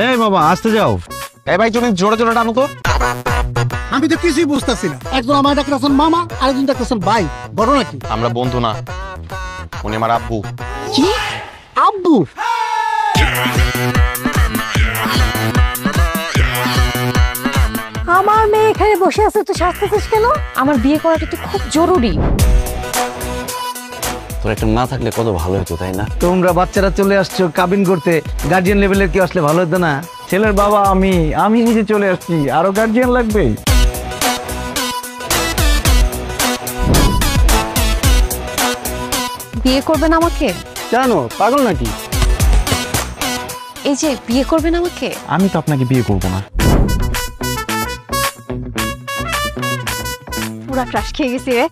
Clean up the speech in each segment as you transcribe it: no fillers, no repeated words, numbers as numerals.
এই বাবা আসতে যাও। এই ভাই তুমি জোরে জোরে টানো তো। আমি তো কিছুই বুঝতেছি না, একজন আমার ডাকতেছেন মামা, আরেকজন ডাকতেছেন ভাই, বড় নাকি? আমরা বন্ধু না, উনি আমার আব্বু। কি আব্বু? আমার মেয়ে এখানে বসে আছে, তুই শাস্তেছিস কেন? আমার বিয়ে করাটা তো খুব জরুরি। তোর একটা না থাকলে কত ভালো হতো, তাই না? তোমরা বাচ্চারা চলে আসছো কাবিন করতে, গার্জিয়ান লেভেলের কেউ আসলে ভালো হতো না? ছেলের বাবা আমি নিজে চলে আসছি, আরো গার্জিয়ান লাগবে? বিয়ে করবেন আমাকে? জানো পাগল নাকি? এই যে বিয়ে করবেন আমাকে? আমি তো আপনাকে বিয়ে করব না। পুরা ক্রাশ খেয়ে গেছি রে,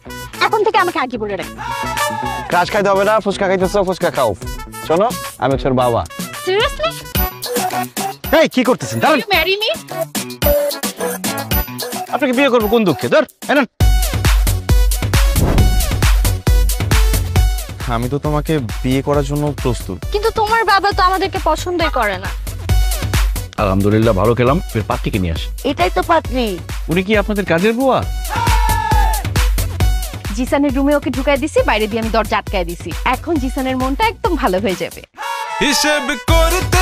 এখন থেকে আমাকে আগে বলে রাখ। ক্রাশ খাইতে হবে না, ফুচকা খাইতেছো ফুচকা খাও। শোনো আমি তোর বাবা। সিরিয়াসলি? এই কি করতেছেন? দাঁড়ান। You marry me? আপনাকে বিয়ে করব কোন দুঃখে? ধর এনেন। আমি তো তোমাকে বিয়ে করার জন্য প্রস্তুত। কিন্তু তোমার বাবা তো আমাদেরকে পছন্দই করে না। আলহামদুলিল্লাহ ভালো খেলাম, ফের পাত্রীকে নিয়ে আসি। এটাই তো পাত্রী। উনি কি আপনাদের কাজের বুয়া? জিসানের রুমে ওকে ঢুকাই দিছি, বাইরে দিয়ে আমি দরজা আটকায় দিছি। এখন জিসানের মনটা একদম ভালো হয়ে যাবে। হিসেব করতে